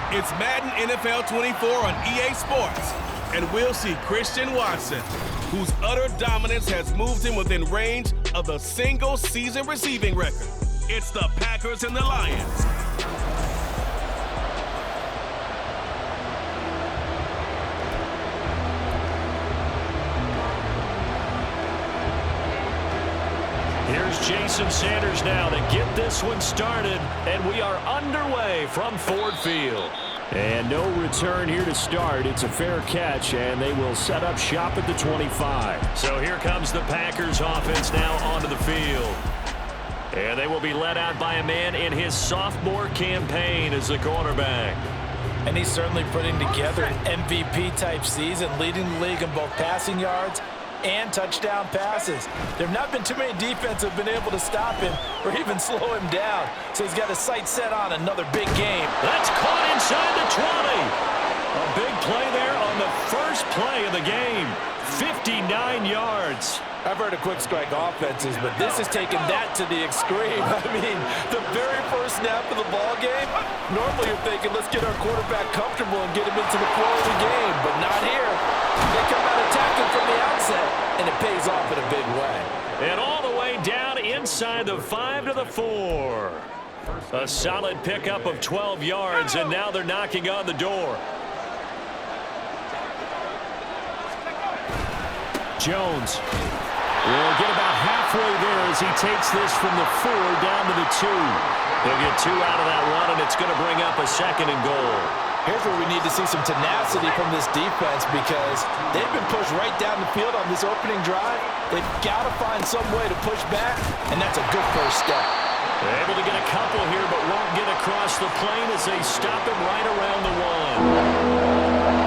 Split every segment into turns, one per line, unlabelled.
It's Madden NFL 24 on EA Sports, and we'll see Christian Watson, whose utter dominance has moved him within range of the single-season receiving record. It's the Packers and the Lions.
Here's Jason Sanders now to get this one started, and we are underway from Ford Field. And no return here to start. It's a fair catch, and they will set up shop at the 25. So here comes the Packers offense now onto the field. And they will be led out by a man in his sophomore campaign as the cornerback.
And he's certainly putting together an MVP-type season, leading the league in both passing yards and touchdown passes. There have not been too many defenses that have been able to stop him or even slow him down. So he's got his sights set on another big game.
That's caught inside the 20. A big play there on the first play of the game. 59 yards.
I've heard of quick strike offenses, but this has taken that to the extreme. I mean, the very first snap of the ball game, normally you're thinking, let's get our quarterback comfortable and get him into the flow of the game, but not here. They come out attacking from the outset, and it pays off in a big way.
And all the way down inside the 5 to the 4. A solid pickup of 12 yards, and now they're knocking on the door. Jones will get about halfway there as he takes this from the 4 down to the 2. They'll get 2 out of that one, and it's going to bring up a 2nd and goal.
Here's where we need to see some tenacity from this defense because they've been pushed right down the field on this opening drive. They've got to find some way to push back, and that's a good first step.
They're able to get a couple here, but won't get across the plane as they stop him right around the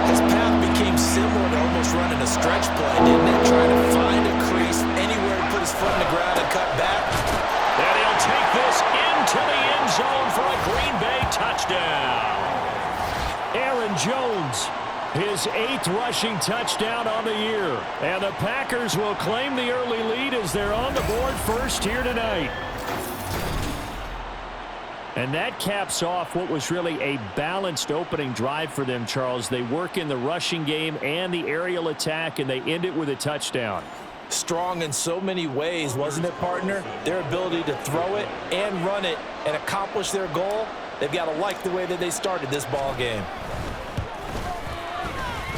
1.
His path became similar to almost running a stretch play, didn't it? Trying to find a crease anywhere to put his foot in the ground and cut back.
And he'll take this into the end zone for a Green Bay touchdown. Aaron Jones, his 8th rushing touchdown on the year. And the Packers will claim the early lead as they're on the board first here tonight. And that caps off what was really a balanced opening drive for them, Charles. They work in the rushing game and the aerial attack, and they end it with a touchdown.
Strong in so many ways, wasn't it, partner? Their ability to throw it and run it and accomplish their goal, they've got to like the way that they started this ball game.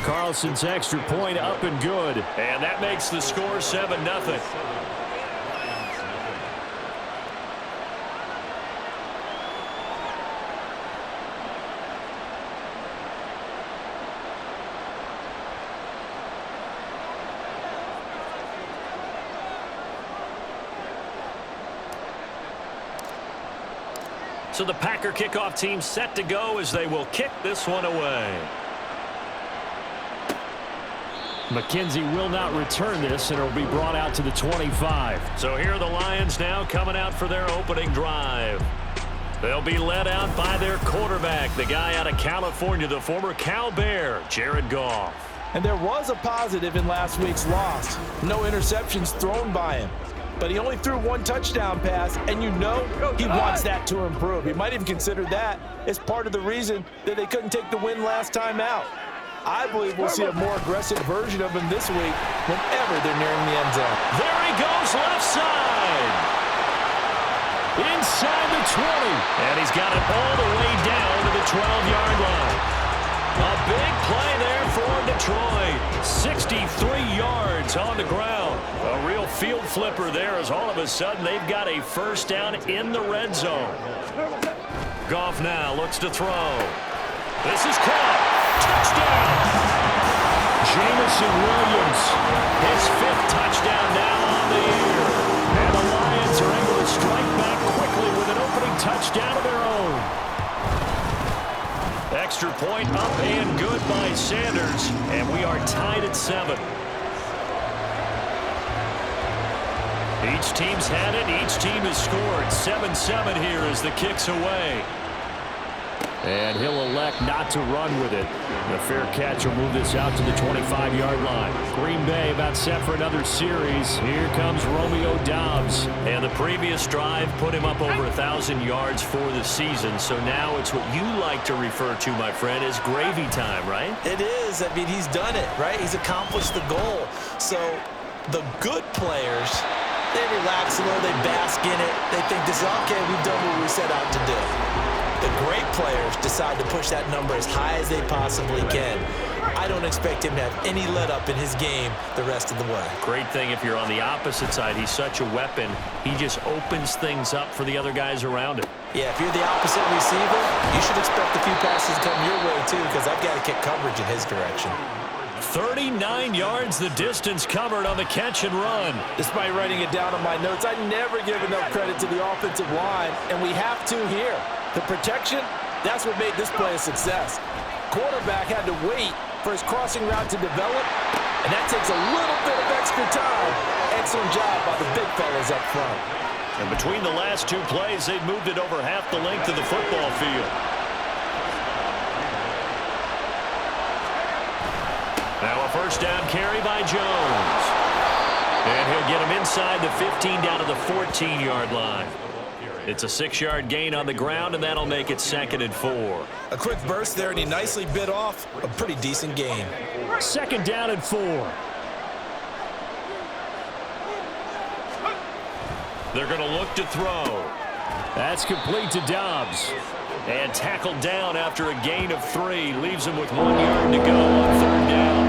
Carlson's extra point up and good. And that makes the score 7-0. So the Packer kickoff team set to go as they will kick this one away. McKenzie will not return this, and it will be brought out to the 25. So here are the Lions now coming out for their opening drive. They'll be led out by their quarterback, the guy out of California, the former Cal Bear, Jared Goff.
And there was a positive in last week's loss. No interceptions thrown by him. But he only threw 1 touchdown pass, and you know he wants that to improve. He might even consider that as part of the reason that they couldn't take the win last time out. I believe we'll see a more aggressive version of him this week whenever they're nearing the end zone.
There he goes, left side. Inside the 20. And he's got it all the way down to the 12-yard line. A big play there for Detroit. 63 yards on the ground. A real field flipper there as all of a sudden they've got a first down in the red zone. Goff now looks to throw. This is caught. Touchdown! Jamison Williams, his 5th touchdown now on the year. And the Lions are able to strike back quickly with an opening touchdown of their own. Extra point up and good by Sanders, and we are tied at 7. Each team's had it, each team has scored. 7-7 here as the kick's away. And he'll elect not to run with it. The fair catch will move this out to the 25-yard line. Green Bay about set for another series. Here comes Romeo Doubs. And the previous drive put him up over 1,000 yards for the season. So now it's what you like to refer to, my friend, as gravy time, right?
It is. I mean, he's done it, right? He's accomplished the goal. So the good players, they relax a little, they bask in it. They think this is, okay, we've done what we set out to do. The great players decide to push that number as high as they possibly can. I don't expect him to have any let-up in his game the rest of the way.
Great thing if you're on the opposite side. He's such a weapon. He just opens things up for the other guys around him.
Yeah, if you're the opposite receiver, you should expect a few passes to come your way too, because I've got to kick coverage in his direction.
39 yards the distance covered on the catch and run.
Despite writing it down on my notes, I never give enough credit to the offensive line, and we have to here. The protection, that's what made this play a success. Quarterback had to wait for his crossing route to develop, and that takes a little bit of extra time. Excellent job by the big fellas up front.
And between the last two plays, they've moved it over half the length of the football field. Now a first down carry by Jones. And he'll get him inside the 15 down to the 14-yard line. It's a 6-yard gain on the ground, and that'll make it 2nd and 4.
A quick burst there, and he nicely bit off a pretty decent gain.
2nd down and 4. They're going to look to throw. That's complete to Doubs. And tackled down after a gain of 3. Leaves him with 1 yard to go on 3rd down.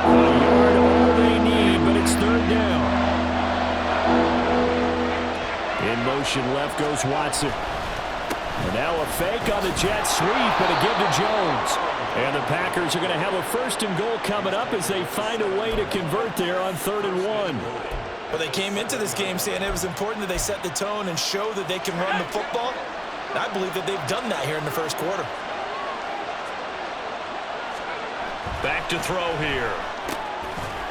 A yard all they need, but it's 3rd down. In motion left goes Watson. And now a fake on the jet sweep and a give to Jones. And the Packers are going to have a 1st and goal coming up as they find a way to convert there on 3rd and 1.
Well, they came into this game saying it was important that they set the tone and show that they can run the football. And I believe that they've done that here in the first quarter.
Back to throw here.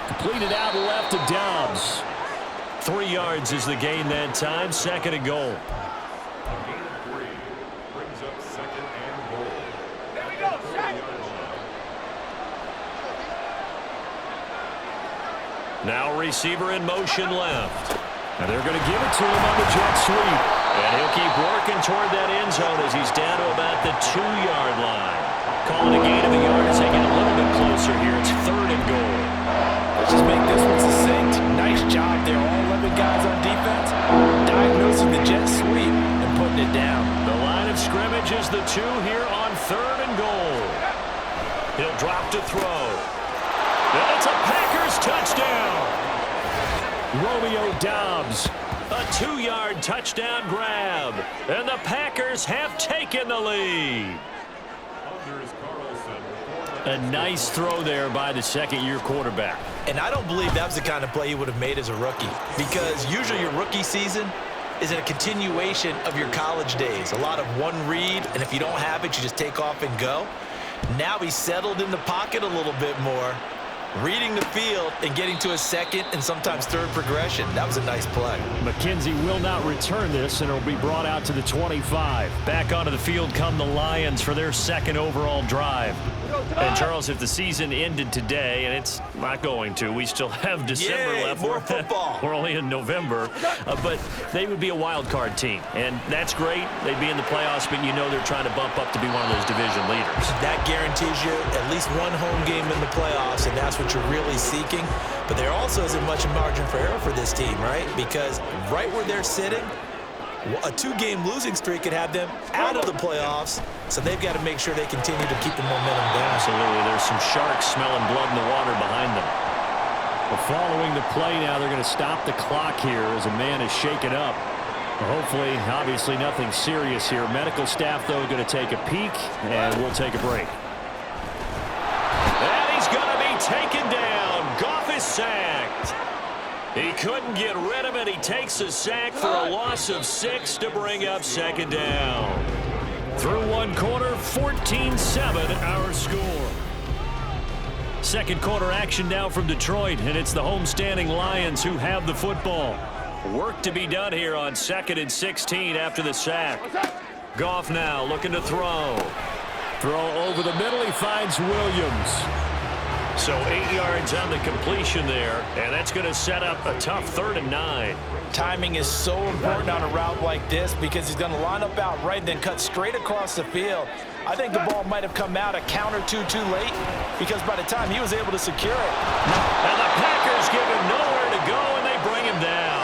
Completed out left to Doubs. 3 yards is the gain that time. 2nd and goal.
Brings up 2nd and goal.
Now receiver in motion left. And they're going to give it to him on the jet sweep. And he'll keep working toward that end zone as he's down to about the 2-yard line. Calling a gain of a yard as they get a little bit closer here. It's 3rd and goal.
Let's just make this one succinct. Nice job there. All 11 guys on defense diagnosing the jet sweep and putting it down.
The line of scrimmage is the 2 here on 3rd and goal. He'll drop to throw. And it's a Packers touchdown. Romeo Doubs, a 2-yard touchdown grab. And the Packers have taken the lead. A nice throw there by the 2nd-year quarterback.
And I don't believe that was the kind of play he would have made as a rookie, because usually your rookie season is a continuation of your college days. A lot of one read, and if you don't have it, you just take off and go. Now he's settled in the pocket a little bit more, reading the field and getting to a 2nd and sometimes 3rd progression. That was a nice play.
McKenzie will not return this, and it'll be brought out to the 25. Back onto the field come the Lions for their 2nd overall drive. And, Charles, if the season ended today, and it's not going to, we still have December left.
More football.
We're only in November. But they would be a wild card team. And that's great. They'd be in the playoffs, but you know they're trying to bump up to be one of those division leaders.
That guarantees you at least one home game in the playoffs, and that's what you're really seeking. But there also isn't much margin for error for this team, right? Because right where they're sitting, a 2-game losing streak could have them out of the playoffs, so they've got to make sure they continue to keep the momentum down.
Absolutely. There's some sharks smelling blood in the water behind them. Well, following the play now, they're going to stop the clock here as a man is shaken up. Well, hopefully, obviously nothing serious here. Medical staff, though, going to take a peek, and we'll take a break. And he's going to be taken down. Goff is sacked. He couldn't get rid of it. He takes a sack for a loss of 6 to bring up 2nd down. Through 1 quarter, 14-7 our score. 2nd quarter action now from Detroit, and it's the homestanding Lions who have the football. Work to be done here on 2nd and 16 after the sack. Goff now looking to throw. Throw over the middle. He finds Williams. So 8 yards on the completion there, and that's going to set up a tough 3rd and 9.
Timing is so important on a route like this because he's going to line up out right, then cut straight across the field. I think the ball might have come out a count or two too late because by the time he was able to secure it.
And the Packers give him nowhere to go, and they bring him down.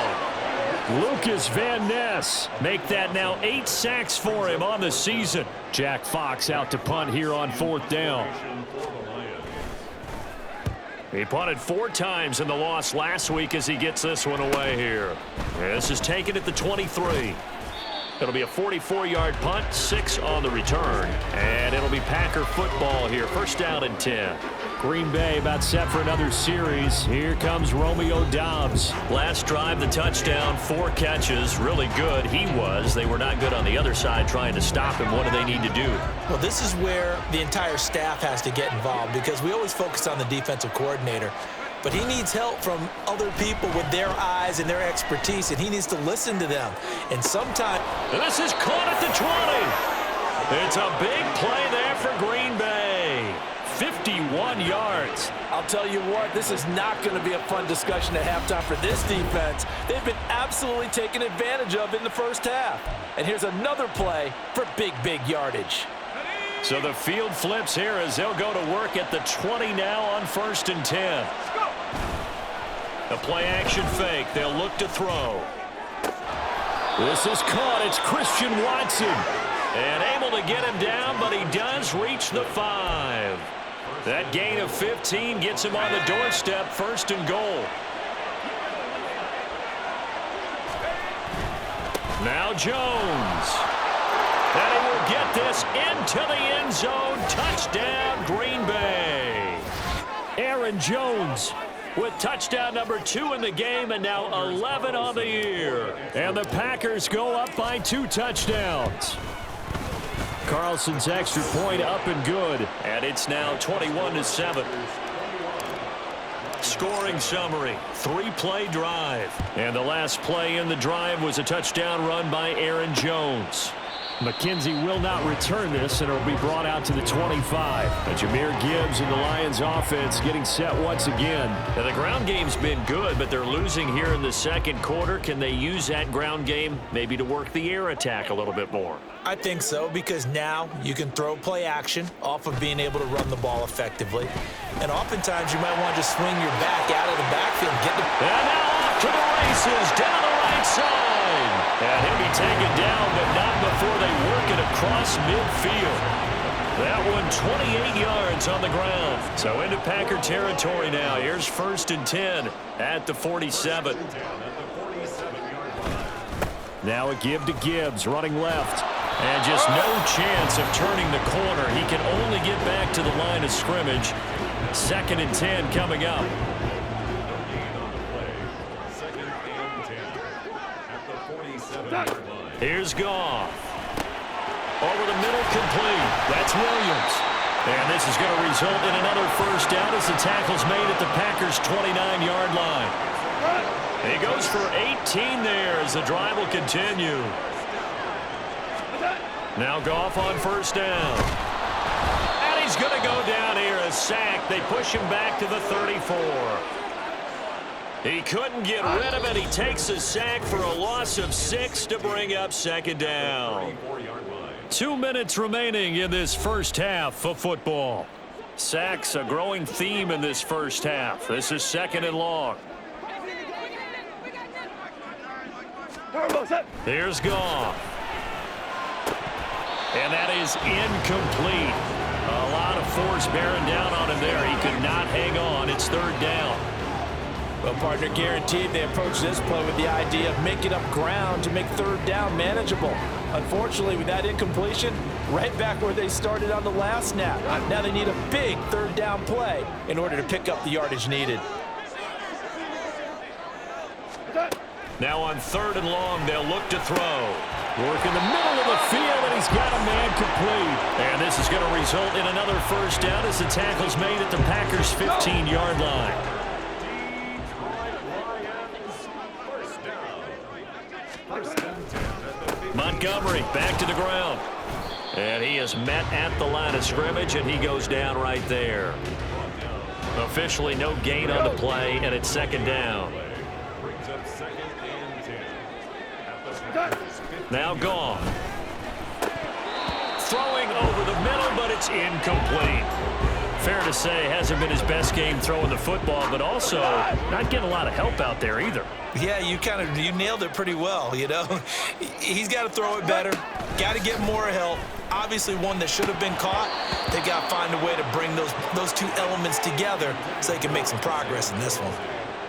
Lucas Van Ness make that now 8 sacks for him on the season. Jack Fox out to punt here on 4th down. He punted 4 times in the loss last week as he gets this one away here. This is taken at the 23. It'll be a 44-yard punt, 6 on the return. And it'll be Packer football here, 1st down and 10. Green Bay about set for another series. Here comes Romeo Doubs. Last drive, the touchdown, 4 catches. Really good. He was. They were not good on the other side trying to stop him. What do they need to do?
Well, this is where the entire staff has to get involved because we always focus on the defensive coordinator. But he needs help from other people with their eyes and their expertise, and he needs to listen to them. And sometimes...
This is caught at the 20. It's a big play there for Green Bay. 51 yards.
I'll tell you what, this is not going to be a fun discussion at halftime for this defense. They've been absolutely taken advantage of in the first half. And here's another play for big yardage.
So the field flips here as they'll go to work at the 20 now on 1st and 10. A play-action fake. They'll look to throw. This is caught. It's Christian Watson. And able to get him down, but he does reach the 5. That gain of 15 gets him on the doorstep, 1st and goal. Now Jones. And he will get this into the end zone. Touchdown, Green Bay. Aaron Jones with touchdown number 2 in the game and now 11 on the year. And the Packers go up by 2 touchdowns. Carlson's extra point up and good. And it's now 21-7. Scoring summary, 3-play drive. And the last play in the drive was a touchdown run by Aaron Jones. McKenzie will not return this, and it'll be brought out to the 25. And Jahmyr Gibbs and the Lions offense getting set once again. Now, the ground game's been good, but they're losing here in the 2nd quarter. Can they use that ground game maybe to work the air attack a little bit more?
I think so, because now you can throw play action off of being able to run the ball effectively. And oftentimes you might want to just swing your back out of the backfield and get the...
And now off to the races, down the right side. And he'll be taken down, but not before they work it across midfield. That one 28 yards on the ground. So into Packer territory now. Here's 1st and 10 at the 47. Now a give to Gibbs, running left. And just no chance of turning the corner. He can only get back to the line of scrimmage. 2nd and 10 coming up. Here's Goff. Over the middle, complete. That's Williams. And this is going to result in another 1st down as the tackle's made at the Packers' 29-yard line. He goes for 18 there as the drive will continue. Now Goff on 1st down. And he's going to go down here, a sack. They push him back to the 34. He couldn't get rid of it. He takes a sack for a loss of 6 to bring up 2nd down. 2 minutes remaining in this first half of football. Sacks a growing theme in this first half. This is 2nd and long. Here's Goff. And that is incomplete. A lot of force bearing down on him there. He could not hang on. It's 3rd down.
Well, partner, guaranteed they approach this play with the idea of making up ground to make 3rd down manageable. Unfortunately, with that incompletion, right back where they started on the last snap. Now they need a big 3rd down play in order to pick up the yardage needed.
Now on 3rd and long, they'll look to throw. Work in the middle of the field, and he's got a man complete. And this is going to result in another 1st down as the tackle's made at the Packers' 15-yard line. Montgomery back to the ground. And he is met at the line of scrimmage, and he goes down right there. Officially no gain on the play, and it's second down. Now gone. Throwing over the middle, but it's incomplete. Fair to say, hasn't been his best game throwing the football, but also not getting a lot of help out there either.
Yeah, you nailed it pretty well, you know. He's got to throw it better, got to get more help. Obviously one that should have been caught. They got to find a way to bring those two elements together so they can make some progress in this one.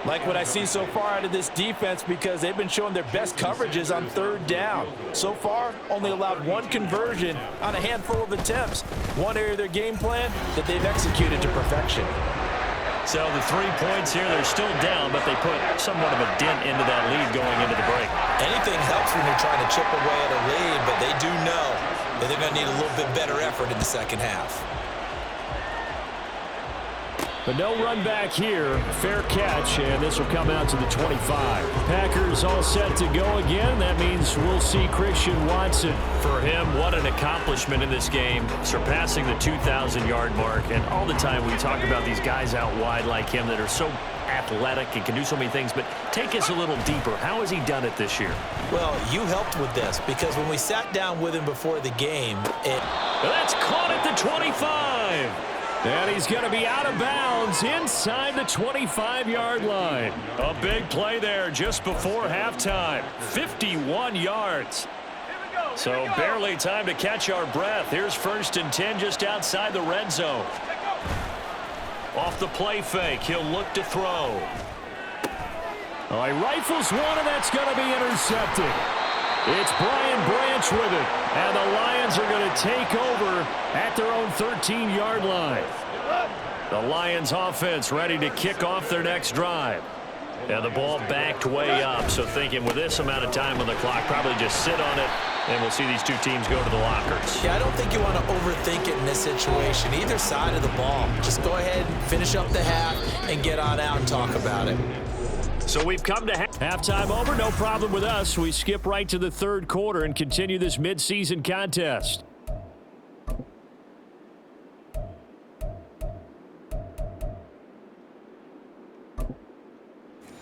Like what I see so far out of this defense, because they've been showing their best coverages on third down. So far, only allowed one conversion on a handful of attempts. One area of their game plan that they've executed to perfection.
So the 3 points here, they're still down, but they put somewhat of a dent into that lead going into the break.
Anything helps when you're trying to chip away at a lead, but they do know that they're going to need a little bit better effort in the second half.
But no run back here. Fair catch, and this will come out to the 25. Packers all set to go again. That means we'll see Christian Watson. For him, what an accomplishment in this game, surpassing the 2,000-yard mark. And all the time we talk about these guys out wide like him that are so athletic and can do so many things. But take us a little deeper. How has he done it this year?
Well, you helped with this, because when we sat down with him before the game,
That's caught at the 25. And he's going to be out of bounds inside the 25-yard line. A big play there just before halftime. 51 yards. So barely time to catch our breath. Here's 1st and 10 just outside the red zone. Off the play fake, he'll look to throw. Oh, he rifles one, and that's going to be intercepted. It's Brian Branch with it, and the Lions are going to take over at their own 13-yard line. The Lions offense ready to kick off their next drive. And the ball backed way up, so thinking with this amount of time on the clock, probably just sit on it, and we'll see these two teams go to the lockers.
Yeah, I don't think you want to overthink it in this situation. Either side of the ball. Just go ahead and finish up the half and get on out and talk about it.
So we've come to halftime over. No problem with us. We skip right to the third quarter and continue this midseason contest.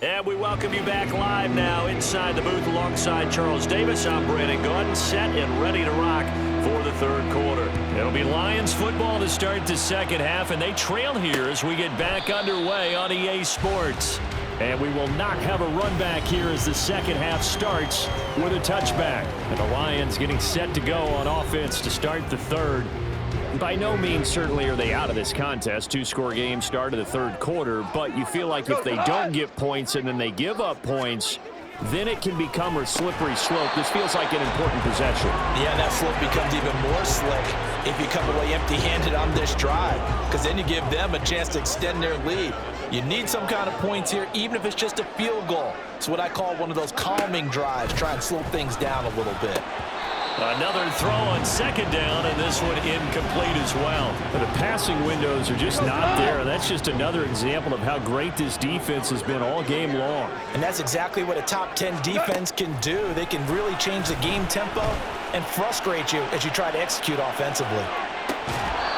And we welcome you back live now inside the booth alongside Charles Davis. I'm Brandon Gordon, set and ready to rock for the third quarter. It'll be Lions football to start the second half, and they trail here as we get back underway on EA Sports. And we will not have a run back here as the second half starts with a touchback. And the Lions getting set to go on offense to start the third. By no means certainly are they out of this contest. Two-score game start of the third quarter, but you feel like if they don't get points and then they give up points, then it can become a slippery slope. This feels like an important possession.
Yeah, that slope becomes even more slick if you come away empty-handed on this drive, because then you give them a chance to extend their lead. You need some kind of points here, even if it's just a field goal. It's what I call one of those calming drives, try and slow things down a little bit.
Another throw on second down, and this one incomplete as well. But the passing windows are just not there. That's just another example of how great this defense has been all game long.
And that's exactly what a top 10 defense can do. They can really change the game tempo and frustrate you as you try to execute offensively.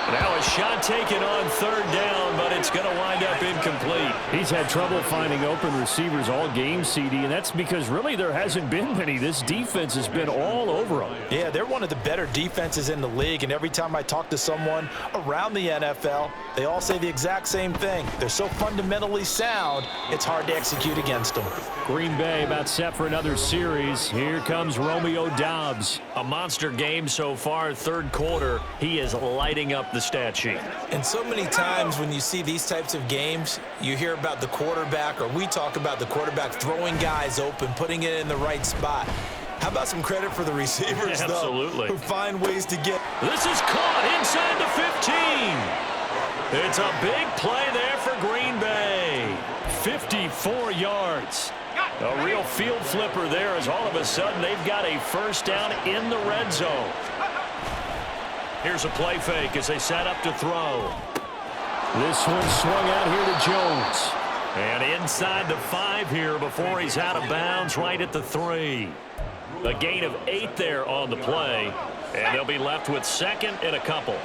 Now a shot taken on third down, but it's going to wind up incomplete. He's had trouble finding open receivers all game, CD, and that's because really there hasn't been many. This defense has been all over them.
Yeah, they're one of the better defenses in the league, and every time I talk to someone around the NFL, they all say the exact same thing. They're so fundamentally sound, it's hard to execute against them.
Green Bay about set for another series. Here comes Romeo Doubs. A monster game so far, third quarter. He is lighting up the stat sheet.
And so many times when you see these types of games, you hear about the quarterback, or we talk about the quarterback throwing guys open, putting it in the right spot. How about some credit for the receivers,
yeah, absolutely,
though, who find ways to get...
This is caught inside the 15. It's a big play there for Green Bay. 54 yards. A real field flipper there as all of a sudden they've got a first down in the red zone. Here's a play fake as they set up to throw. This one swung out here to Jones. And inside the 5 here before he's out of bounds right at the 3. A gain of 8 there on the play, and they'll be left with second and a couple.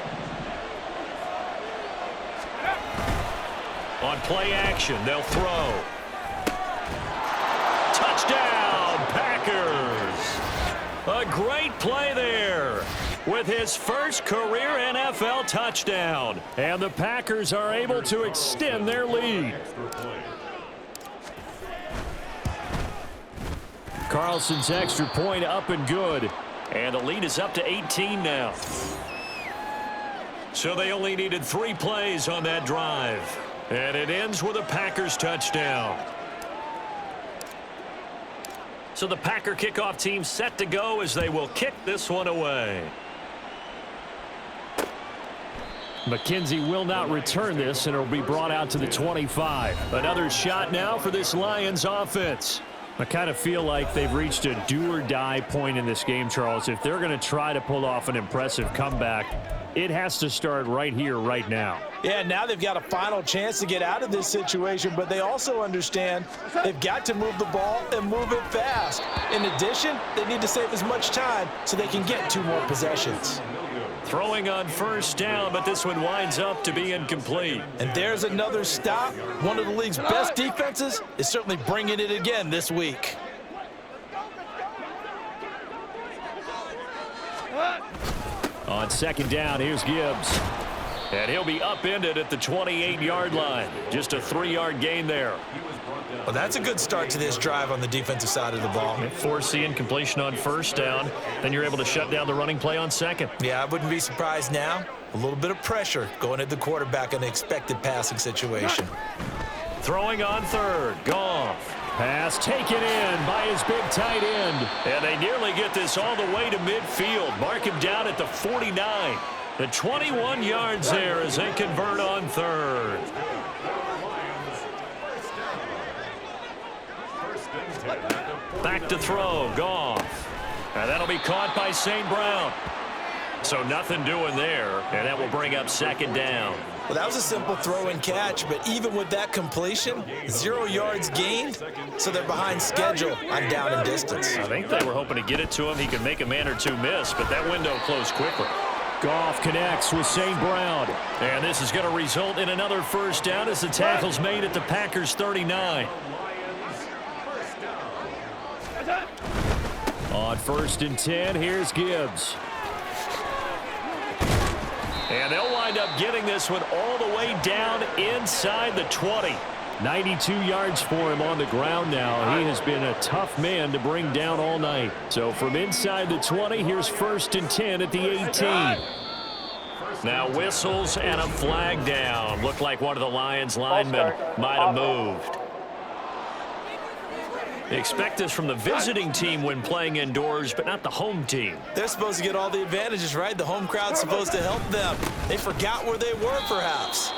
On play action, they'll throw. Touchdown, Packers! A great play there with his first career NFL touchdown. And the Packers are able to extend their lead. Carlson's extra point up and good. And the lead is up to 18 now. So they only needed 3 plays on that drive. And it ends with a Packers touchdown. So the Packer kickoff team set to go as they will kick this one away. McKenzie will not return this, and it will be brought out to the 25. Another shot now for this Lions offense. I kind of feel like they've reached a do-or-die point in this game, Charles. If they're going to try to pull off an impressive comeback, it has to start right here, right now.
Yeah, now they've got a final chance to get out of this situation, but they also understand they've got to move the ball and move it fast. In addition, they need to save as much time so they can get 2 more possessions.
Throwing on first down, but this one winds up to be incomplete.
And there's another stop. One of the league's best defenses is certainly bringing it again this week.
On second down, here's Gibbs. And he'll be upended at the 28-yard line. Just a 3-yard gain there.
Well, that's a good start to this drive on the defensive side of the ball.
Force the incompletion on first down. Then you're able to shut down the running play on second.
Yeah, I wouldn't be surprised now. A little bit of pressure going at the quarterback in an expected passing situation.
Throwing on third. Goff. Pass taken in by his big tight end. And they nearly get this all the way to midfield. Mark him down at the 49. The 21 yards there as they convert on third. Back to throw. Goff. And that'll be caught by St. Brown. So nothing doing there. And that will bring up second down.
Well, that was a simple throw and catch, but even with that completion, 0 yards gained, so they're behind schedule on down and distance.
I think they were hoping to get it to him. He could make a man or 2 miss, but that window closed quickly. Goff connects with St. Brown. And this is going to result in another first down as the tackle's made at the Packers 39. On first and 10, here's Gibbs. And they'll wind up getting this one all the way down inside the 20. 92 yards for him on the ground now. He has been a tough man to bring down all night. So from inside the 20, here's first and 10 at the 18. Now whistles and a flag down. Looked like one of the Lions linemen might have moved. They expect this from the visiting team when playing indoors, but not the home team.
They're supposed to get all the advantages, right? The home crowd's supposed to help them. They forgot where they were, perhaps.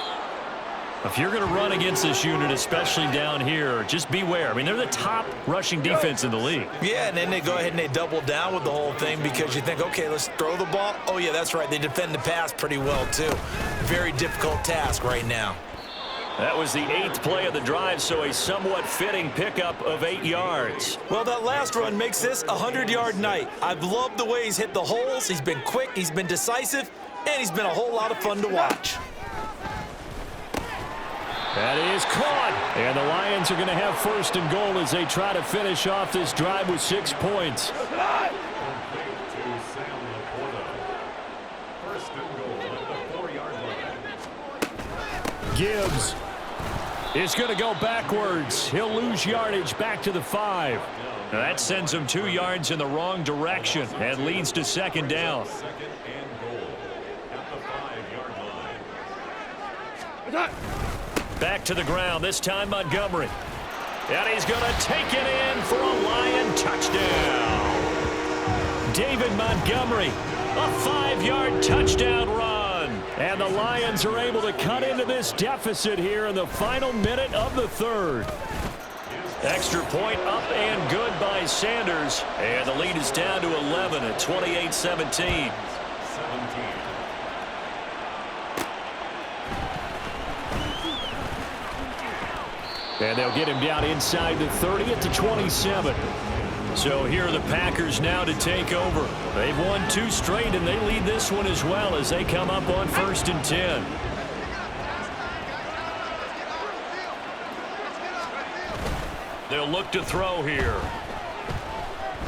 If you're going to run against this unit, especially down here, just beware. I mean, they're the top rushing defense in the league.
Yeah, and then they go ahead and they double down with the whole thing because you think, okay, let's throw the ball. Oh, yeah, that's right. They defend the pass pretty well, too. Very difficult task right now.
That was the 8th play of the drive, so a somewhat fitting pickup of 8 yards.
Well, that last run makes this a 100-yard night. I've loved the way he's hit the holes. He's been quick, he's been decisive, and he's been a whole lot of fun to watch.
That is caught. And the Lions are going to have first and goal as they try to finish off this drive with 6 points. Gibbs is going to go backwards. He'll lose yardage back to the 5. Now that sends him 2 yards in the wrong direction and leads to second down. Back to the ground, this time Montgomery. And he's going to take it in for a Lion touchdown. David Montgomery, a 5-yard touchdown run. And the Lions are able to cut into this deficit here in the final minute of the 3rd. Extra point up and good by Sanders. And the lead is down to 11 at 28-17. And they'll get him down inside the 30 at the 27. So here are the Packers now to take over. They've won 2 straight, and they lead this one as well as they come up on 1st and 10. They'll look to throw here.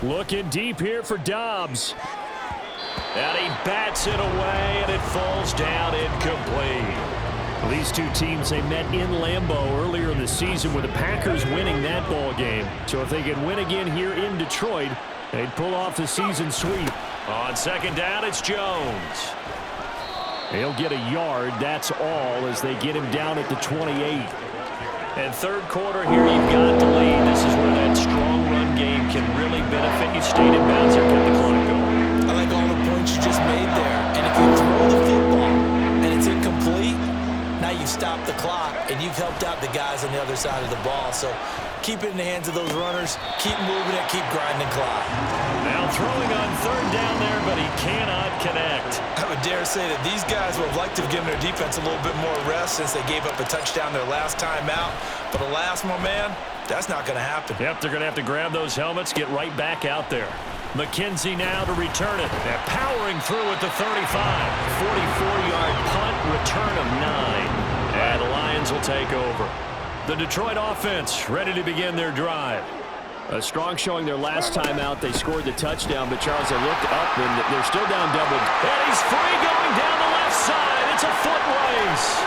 Looking deep here for Dobbs. And he bats it away, and it falls down incomplete. These two teams, they met in Lambeau earlier in the season with the Packers winning that ball game. So if they can win again here in Detroit, they'd pull off the season sweep. On 2nd down, it's Jones. He'll get a yard, that's all, as they get him down at the 28. And 3rd quarter here, you've got to lead. This is where that strong run game can really benefit you. Stayed in bounds here, kept the clock going.
I like all the points you just made there. And if you throw the football and it's incomplete, now you've stopped the clock and you've helped out the guys on the other side of the ball. So keep it in the hands of those runners. Keep moving it. Keep grinding clock.
Now throwing on 3rd down there, but he cannot connect.
I would dare say that these guys would have liked to have given their defense a little bit more rest since they gave up a touchdown their last time out. But alas, my man, that's not going to happen.
Yep, they're going to have to grab those helmets, get right back out there. McKenzie now to return it. They're powering through at the 35. 44-yard punt, return of 9. And the Lions will take over. The Detroit offense ready to begin their drive. A strong showing their last time out. They scored the touchdown, but Charles, they looked up and they're still down double. And he's free going down the left side. It's a foot race.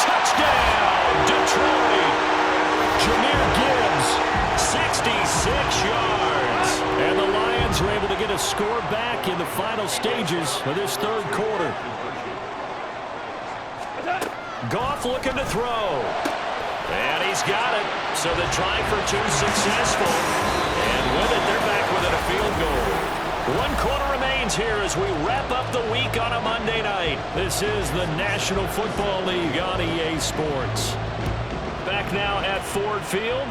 Touchdown, Detroit. Jahmyr Gibbs, 66 yards. And the Lions are able to get a score back in the final stages of this 3rd quarter. Goff looking to throw. And he's got it. So the try for 2 successful. And with it, they're back within a field goal. 1 quarter remains here as we wrap up the week on a Monday night. This is the National Football League on EA Sports. Back now at Ford Field,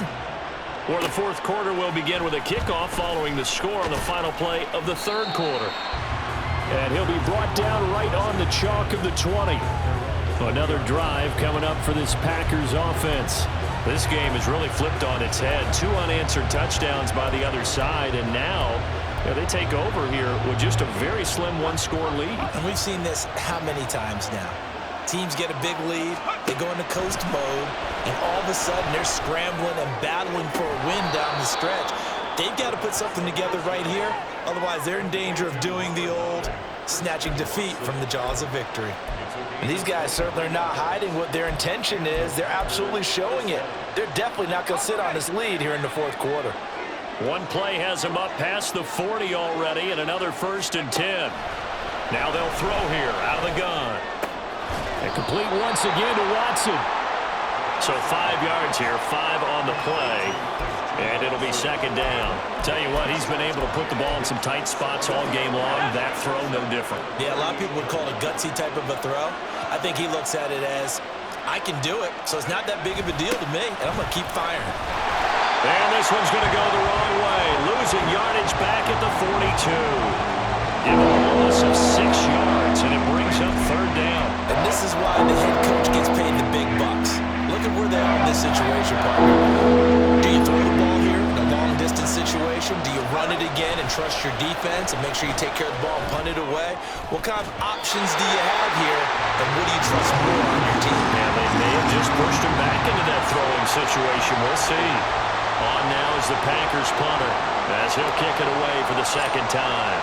where the 4th quarter will begin with a kickoff following the score on the final play of the 3rd quarter. And he'll be brought down right on the chalk of the 20. Another drive coming up for this Packers offense. This game is really flipped on its head. 2 unanswered touchdowns by the other side, and now they take over here with just a very slim 1-score lead.
And we've seen this how many times now? Teams get a big lead, they go into coast mode, and all of a sudden they're scrambling and battling for a win down the stretch. They've got to put something together right here, otherwise they're in danger of doing the old snatching defeat from the jaws of victory. And these guys certainly are not hiding what their intention is. They're absolutely showing it. They're definitely not going to sit on this lead here in the 4th quarter.
One play has them up past the 40 already, and another 1st and 10. Now they'll throw here out of the gun. And complete once again to Watson. So 5 yards here, 5 on the play. And it'll be 2nd down. Tell you what, he's been able to put the ball in some tight spots all game long. That throw, no different.
Yeah, a lot of people would call it a gutsy type of a throw. I think he looks at it as, I can do it, so it's not that big of a deal to me, and I'm going to keep firing.
And this one's going to go the wrong way. Losing yardage back at the 42. Give him a loss of 6 yards, and it brings up 3rd down.
And this is why the head coach gets paid the big bucks. Look at where they are in this situation, partner. Do you throw the ball here in a long-distance situation? Do you run it again and trust your defense and make sure you take care of the ball and punt it away? What kind of options do you have here, and what do you trust more on your team?
And they may have just pushed him back into that throwing situation. We'll see. On now is the Packers punter as he'll kick it away for the 2nd time.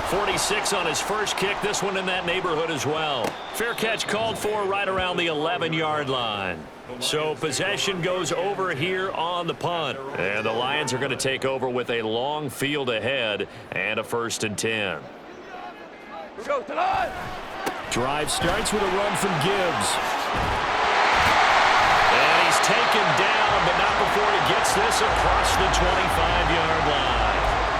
46 on his first kick. This one in that neighborhood as well. Fair catch called for right around the 11-yard line. So possession goes over here on the punt. And the Lions are going to take over with a long field ahead and a 1st and 10. Drive starts with a run from Gibbs. And he's taken down, but not before he gets this across the 25-yard line.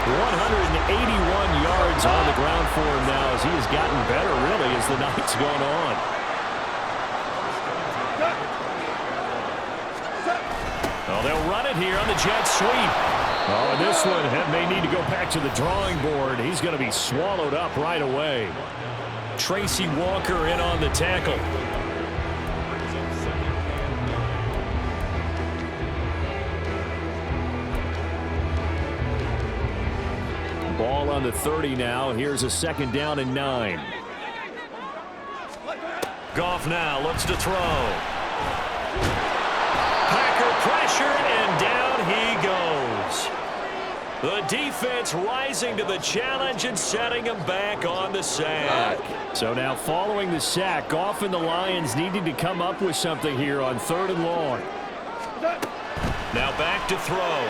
181 yards on the ground for him now as he has gotten better, really, as the night's gone on. Oh, they'll run it here on the jet sweep. Oh, and this one may need to go back to the drawing board. He's going to be swallowed up right away. Tracy Walker in on the tackle. Ball on the 30 now. Here's a 2nd down and 9. Goff now looks to throw. Packer pressure, and down he goes. The defense rising to the challenge and setting him back on the sack. So now following the sack, Goff and the Lions needing to come up with something here on 3rd and long. Now back to throw.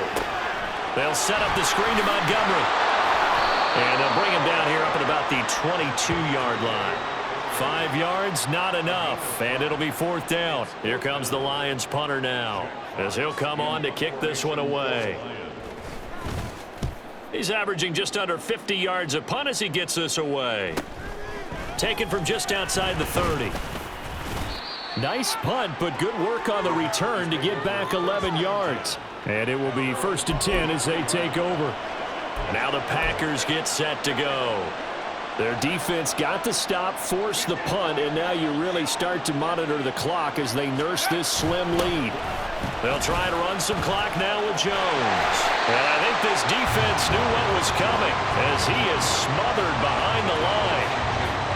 They'll set up the screen to Montgomery. And they'll bring him down here up at about the 22-yard line. 5 yards, not enough, and it'll be 4th down. Here comes the Lions punter now, as he'll come on to kick this one away. He's averaging just under 50 yards a punt as he gets this away. Taken from just outside the 30. Nice punt, but good work on the return to get back 11 yards. And it will be 1st and 10 as they take over. Now the Packers get set to go. Their defense got the stop, forced the punt, and now you really start to monitor the clock as they nurse this slim lead. They'll try to run some clock now with Jones. And I think this defense knew what was coming as he is smothered behind the line.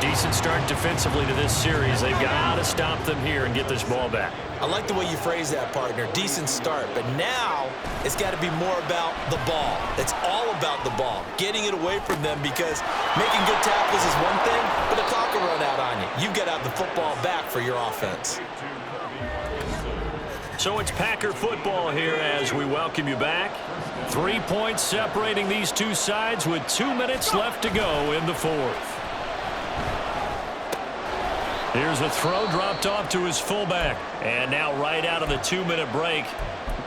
Decent start defensively to this series. They've got to stop them here and get this ball back.
I like the way you phrase that, partner. Decent start. But now it's got to be more about the ball. It's all about the ball. Getting it away from them, because making good tackles is one thing, but the clock will run out on you. You've got to have the football back for your offense.
So it's Packer football here as we welcome you back. 3 points separating these two sides with 2 minutes left to go in the 4th. Here's a throw dropped off to his fullback. And now right out of the 2-minute break,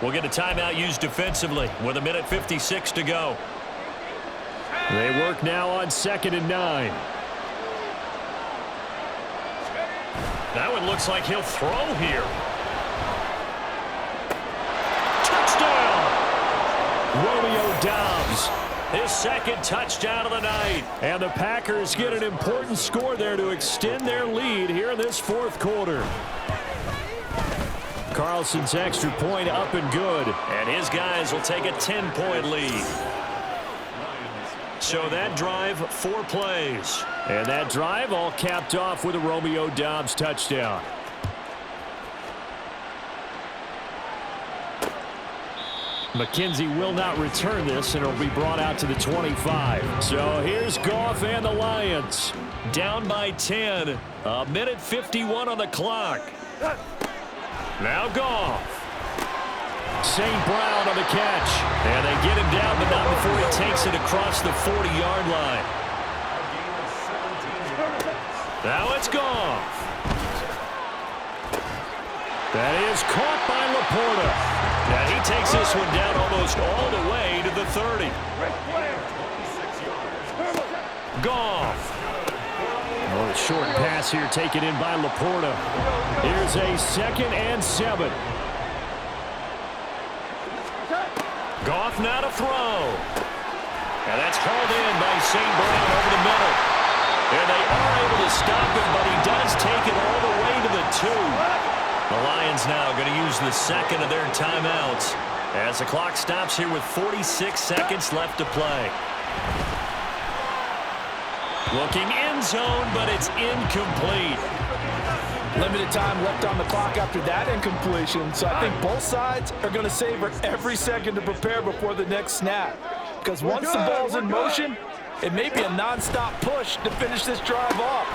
we'll get a timeout used defensively with 1:56 to go. They work now on 2nd and 9. Now it looks like he'll throw here. Touchdown! Romeo Doubs. His 2nd touchdown of the night. And the Packers get an important score there to extend their lead here in this 4th quarter. Carlson's extra point up and good. And his guys will take a 10-point lead. So that drive, 4 plays. And that drive all capped off with a Romeo Doubs touchdown. McKenzie will not return this, and it'll be brought out to the 25. So here's Goff and the Lions. Down by 10. 1:51 on the clock. Now Goff. St. Brown on the catch. And they get him down, but not before he takes it across the 40-yard line. Now it's Goff. That is caught by Laporta. And he takes this one down almost all the way to the 30. Goff. Oh, a short pass here taken in by Laporta. Here's a 2nd and 7. Goff now to throw. And that's hauled in by St. Brown over the middle. And they are able to stop him, but he does take it all the way to the 2. The Lions now going to use the 2nd of their timeouts as the clock stops here with 46 seconds left to play. Looking end zone, but it's incomplete.
Limited time left on the clock after that incompletion, so I think both sides are going to savor every second to prepare before the next snap. Because once the ball's in motion, it may be a non-stop push to finish this drive off.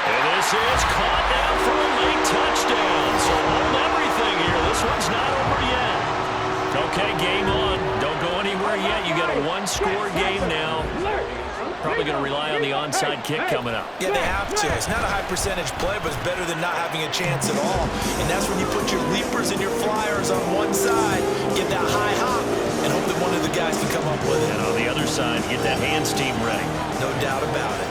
And this is caught down for a late touchdown. So hold everything here. This one's not over yet. Okay, game on. Don't go anywhere yet. You got a 1-score game now. Probably going to rely on the onside kick coming up.
Yeah, they have to. It's not a high-percentage play, but it's better than not having a chance at all. And that's when you put your leapers and your flyers on one side, get that high hop, and hope that one of the guys can come up with it.
And on the other side, get that hands team ready.
No doubt about it.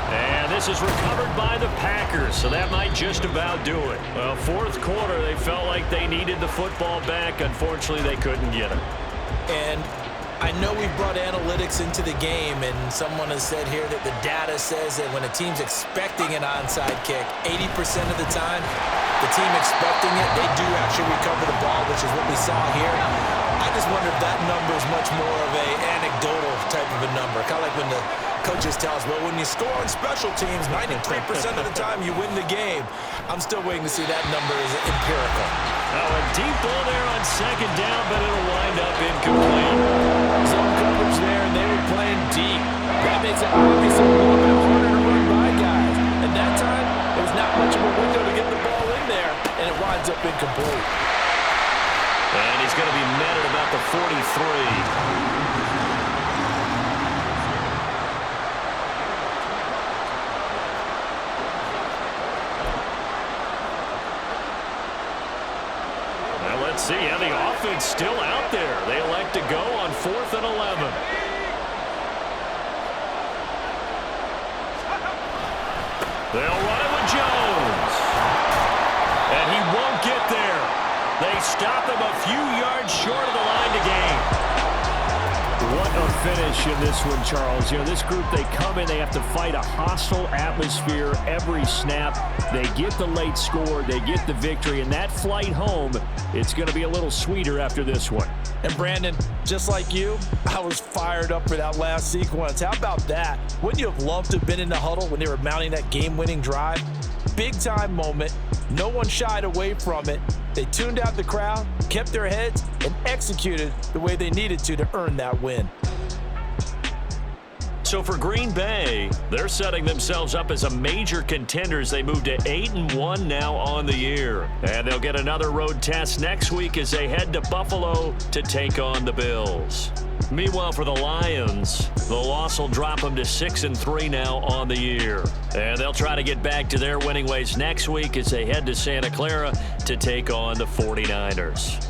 And this is recovered by the Packers, so that might just about do it. Well, 4th quarter, they felt like they needed the football back. Unfortunately, they couldn't get it.
And I know we've brought analytics into the game, and someone has said here that the data says that when a team's expecting an onside kick, 80% of the time, the team expecting it, they do actually recover the ball, which is what we saw here. I just wonder if that number is much more of a anecdotal type of a number. Kind of like when the coaches tell us, well, when you score on special teams, 93% of the time you win the game. I'm still waiting to see that number is empirical.
Now a deep ball there on second down, but it'll wind up incomplete.
Zone coverage there, and they were playing deep. That makes it obviously a little bit harder to run by guys. And that time, it was not much of a window to get the ball in there, and it winds up incomplete.
And he's going to be met at about the 43. See how the offense still out there. They elect to go on 4th and 11. They'll run it with Jones. And he won't get there. They stop him a few yards short of the line to gain. What a finish in this one, Charles. You know, this group, they come in, they have to fight a hostile atmosphere every snap. They get the late score, they get the victory, and that flight home, it's going to be a little sweeter after this one.
And Brandon, just like you, I was fired up for that last sequence. How about that? Wouldn't you have loved to have been in the huddle when they were mounting that game-winning drive? Big-time moment. No one shied away from it. They tuned out the crowd, kept their heads, and executed the way they needed to earn that win.
So for Green Bay, they're setting themselves up as a major contender as they move to 8-1 now on the year. And they'll get another road test next week as they head to Buffalo to take on the Bills. Meanwhile, for the Lions, the loss will drop them to 6-3 now on the year. And they'll try to get back to their winning ways next week as they head to Santa Clara to take on the 49ers.